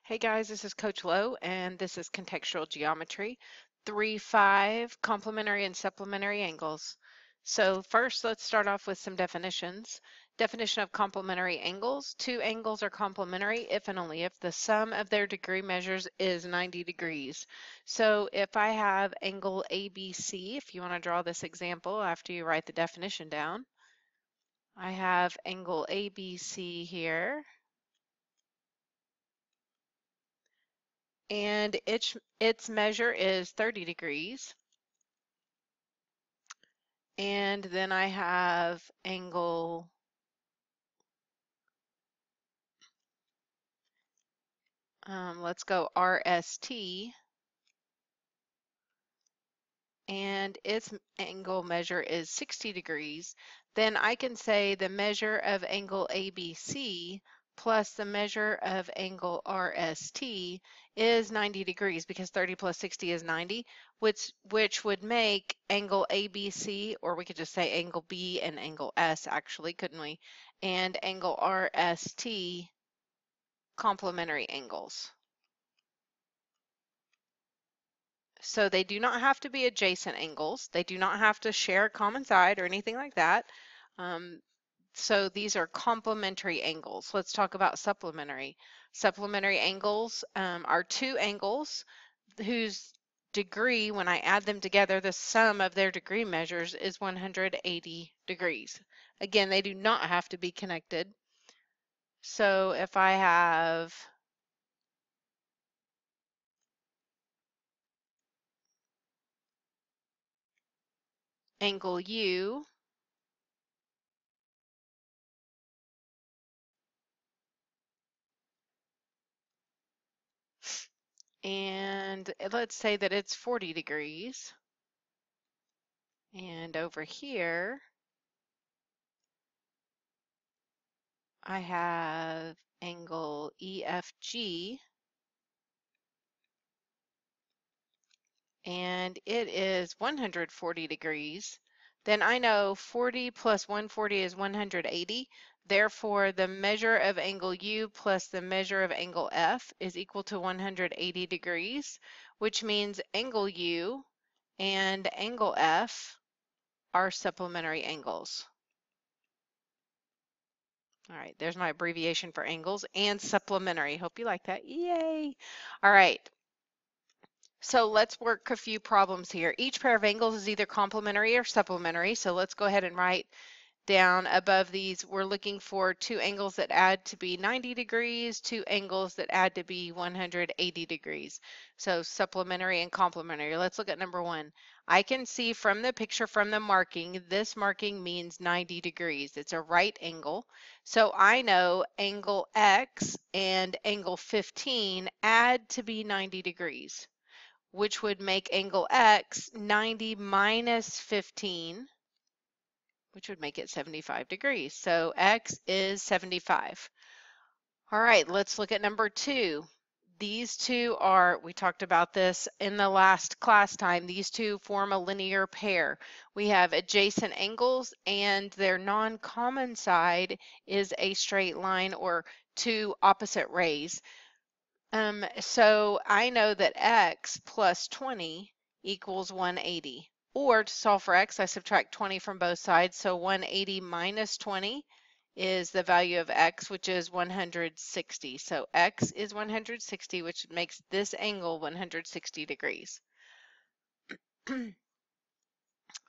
Hey guys, this is Coach Lowe, and this is Contextual Geometry 3-5 complementary and supplementary angles. So first, let's start off with some definitions. Definition of complementary angles. Two angles are complementary if and only if the sum of their degree measures is 90 degrees. So if I have angle ABC, if you want to draw this example after you write the definition down, I have angle ABC here. And its measure is 30 degrees. And then I have angle let's go RST, and its angle measure is 60 degrees. Then I can say the measure of angle ABC plus the measure of angle RST is 90 degrees because 30 plus 60 is 90, which would make angle ABC, or we could just say angle B and angle S actually, couldn't we? And angle RST complementary angles. So they do not have to be adjacent angles. They do not have to share a common side or anything like that. So these are complementary angles. Let's talk about supplementary. Supplementary angles are two angles whose degree, when I add them together, the sum of their degree measures is 180 degrees. Again, they do not have to be connected. So if I have angle U and let's say that it's 40 degrees. And over here, I have angle EFG, and it is 140 degrees. Then I know 40 plus 140 is 180. Therefore, the measure of angle U plus the measure of angle F is equal to 180 degrees, which means angle U and angle F are supplementary angles. All right, there's my abbreviation for angles and supplementary. Hope you like that. Yay. All right. So let's work a few problems here. Each pair of angles is either complementary or supplementary. So let's go ahead and write down above these. We're looking for two angles that add to be 90 degrees, two angles that add to be 180 degrees. So supplementary and complementary. Let's look at number one. I can see from the picture, from the marking, this marking means 90 degrees. It's a right angle. So I know angle X and angle 15 add to be 90 degrees, which would make angle X 90 minus 15, which would make it 75 degrees. So X is 75. All right, let's look at number two. These two are, we talked about this in the last class time, these two form a linear pair. We have adjacent angles and their non-common side is a straight line or two opposite rays. So I know that X plus 20 equals 180. Or to solve for X, I subtract 20 from both sides. So 180 minus 20 is the value of X, which is 160. So X is 160, which makes this angle 160 degrees.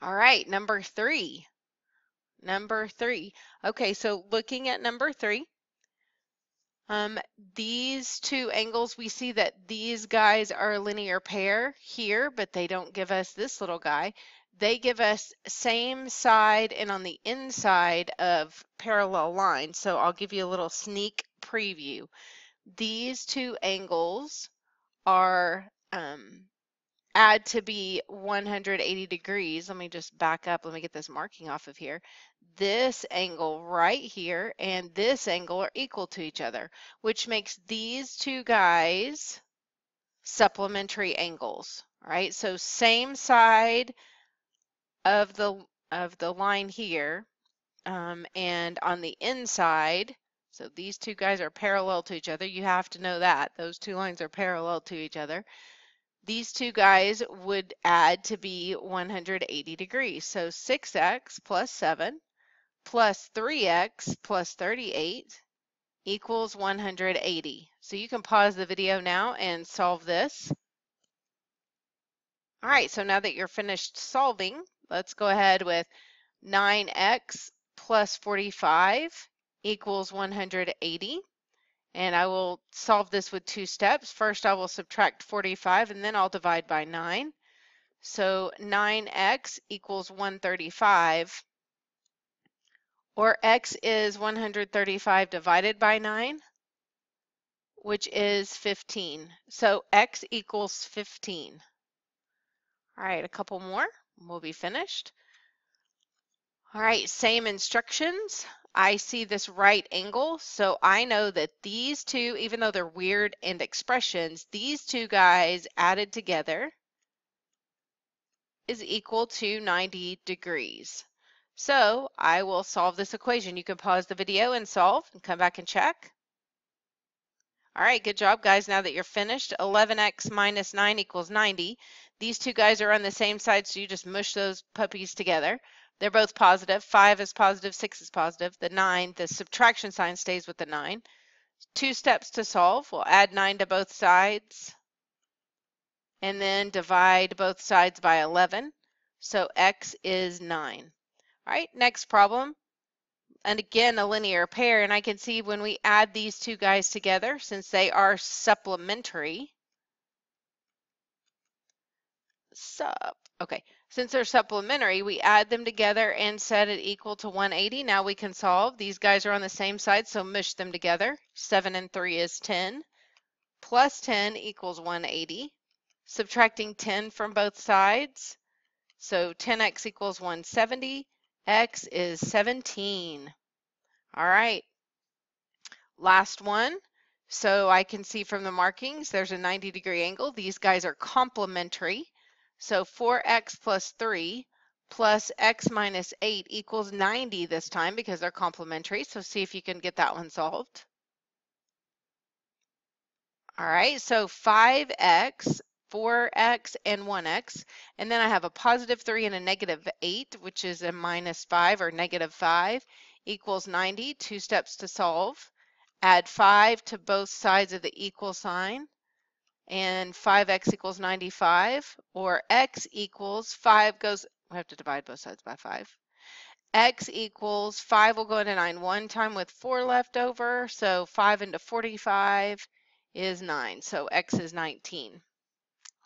All right, number three. Number three. Okay, so looking at number three, these two angles, we see that these guys are a linear pair here, but they don't give us this little guy. They give us same side and on the inside of parallel lines. So I'll give you a little sneak preview. These two angles are add to be 180 degrees. Let me just back up. Let me get this marking off of here. This angle right here and this angle are equal to each other, which makes these two guys supplementary angles. All right, so same side of the line here, and on the inside, So these two guys are parallel to each other. You have to know that. Those two lines are parallel to each other. These two guys would add to be 180 degrees. So 6x plus 7 plus 3x plus 38 equals 180. So you can pause the video now and solve this. All right, so now that you're finished solving, let's go ahead with 9x plus 45 equals 180. And I will solve this with two steps. First, I will subtract 45 and then I'll divide by 9. So 9x equals 135, or x is 135 divided by 9, which is 15. So x equals 15. All right, a couple more, we'll be finished. All right, same instructions. I see this right angle, so I know that these two, even though they're weird and expressions, these two guys added together is equal to 90 degrees. So I will solve this equation. You can pause the video and solve and come back and check. All right, good job, guys. Now that you're finished, 11x minus 9 equals 90. These two guys are on the same side, so you just mush those puppies together. They're both positive. 5 is positive, 6 is positive. The 9, the subtraction sign stays with the 9. Two steps to solve. We'll add 9 to both sides and then divide both sides by 11. So x is 9. All right, next problem. And again, a linear pair, and I can see when we add these two guys together, since they are supplementary, since they're supplementary, we add them together and set it equal to 180. Now we can solve. These guys are on the same side, so mush them together. 7 and 3 is 10. Plus 10 equals 180. Subtracting 10 from both sides, so 10x equals 170. X is 17. All right, last one. So I can see from the markings there's a 90-degree angle. These guys are complementary. So 4x plus 3 plus x minus 8 equals 90 this time because they're complementary. So see if you can get that one solved. All right, so 5x, 4x, and 1x. And then I have a positive 3 and a negative 8, which is a minus 5 or negative 5, equals 90. Two steps to solve. Add 5 to both sides of the equal sign, and 5x equals 95, or x equals 5 goes, we have to divide both sides by 5. X equals 5 will go into 9 one time with 4 left over, so 5 into 45 is 9, so x is 19.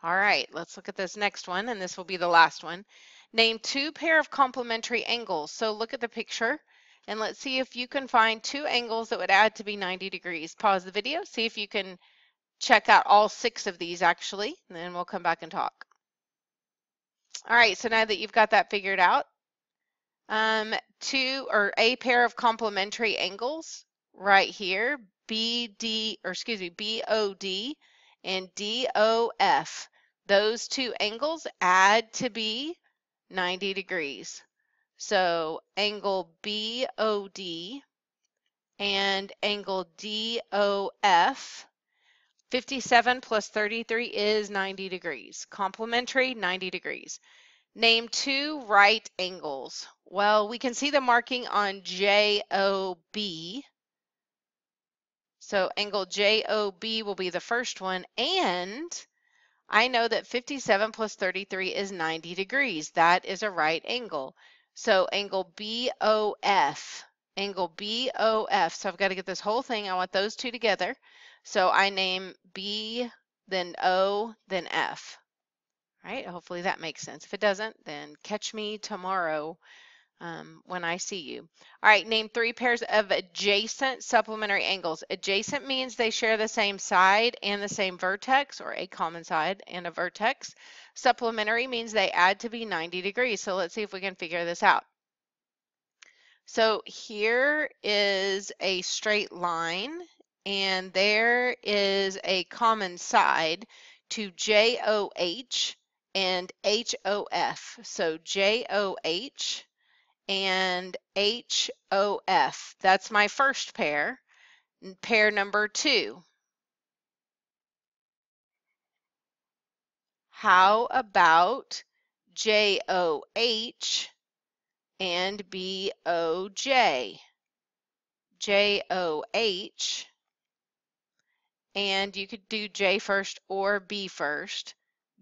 All right, let's look at this next one, and this will be the last one. Name two pair of complementary angles. So look at the picture, and let's see if you can find two angles that would add to be 90 degrees. Pause the video, see if you can check out all 6 of these actually, and then we'll come back and talk. All right, so now that you've got that figured out, a pair of complementary angles right here, BOD and DOF. Those two angles add to be 90 degrees. So angle BOD and angle DOF, 57 plus 33 is 90 degrees. Complementary, 90 degrees. Name two right angles. Well, we can see the marking on JOB. So angle JOB will be the first one, and I know that 57 plus 33 is 90 degrees. That is a right angle. So angle BOF, so I've got to get this whole thing. I want those two together. So I name B, then O, then F. All right, hopefully that makes sense. If it doesn't, then catch me tomorrow when I see you. All right, name three pairs of adjacent supplementary angles. Adjacent means they share the same side and the same vertex, or a common side and a vertex. Supplementary means they add to be 90 degrees. So let's see if we can figure this out. So here is a straight line, and there is a common side to JOH and HOF. So JOH and HOF. That's my first pair. Pair number 2. How about JOH and BOJ? JOH, and you could do J first or B first.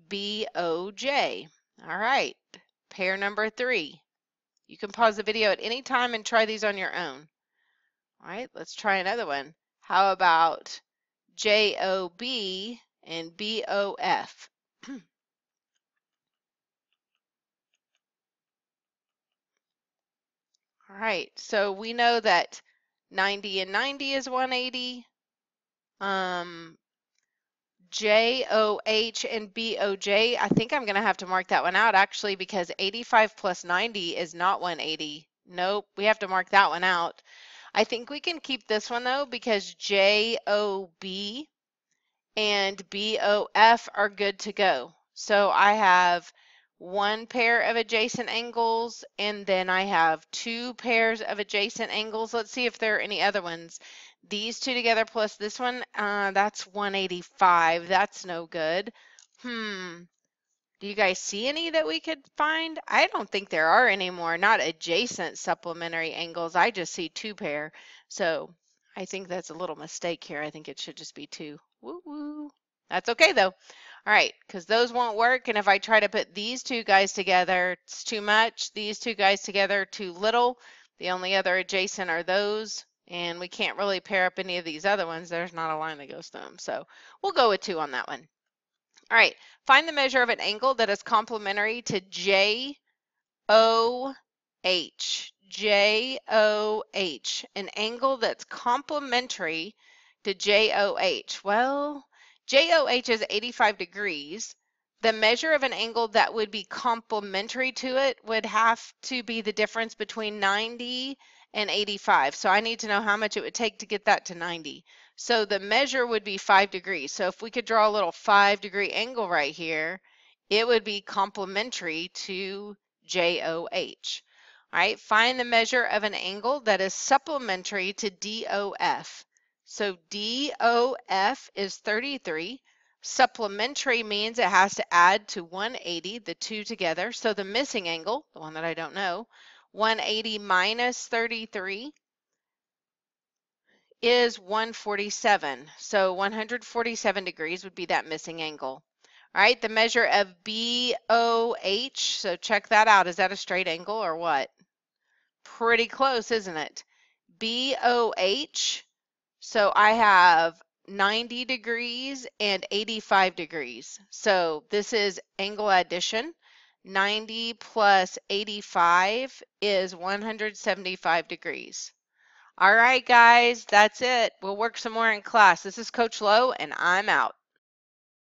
BOJ. All right. Pair number 3. You can pause the video at any time and try these on your own. All right, let's try another one. How about JOB and BOF? All right, so we know that 90 and 90 is 180. JOH and BOJ, I think I'm going to have to mark that one out actually, because 85 plus 90 is not 180. Nope, we have to mark that one out. I think we can keep this one though, because JOB and BOF are good to go. So I have one pair of adjacent angles, and then I have 2 pairs of adjacent angles. Let's see if there are any other ones. These 2 together plus this one, that's 185. That's no good. Do you guys see any that we could find? I don't think there are any more, not adjacent supplementary angles. I just see 2 pair. So I think that's a little mistake here. I think it should just be 2. Woo woo. That's okay though. All right, because those won't work. And if I try to put these 2 guys together, it's too much. These 2 guys together, too little. The only other adjacent are those. And we can't really pair up any of these other ones. There's not a line that goes to them. So we'll go with 2 on that one. All right, find the measure of an angle that is complementary to JOH. JOH, an angle that's complementary to JOH. Well, JOH is 85 degrees. The measure of an angle that would be complementary to it would have to be the difference between 90 and 85. So I need to know how much it would take to get that to 90. So the measure would be 5 degrees. So if we could draw a little 5-degree angle right here, it would be complementary to JOH. All right, find the measure of an angle that is supplementary to DOF. So DOF is 33. Supplementary means it has to add to 180, the 2 together. So the missing angle, the one that I don't know, 180 minus 33 is 147. So 147 degrees would be that missing angle. All right, the measure of BOH, so check that out. Is that a straight angle or what? Pretty close, isn't it? BOH, so I have 90 degrees and 85 degrees. So this is angle addition. 90 plus 85 is 175 degrees. All right, guys, that's it. We'll work some more in class. This is Coach Lowe, and I'm out.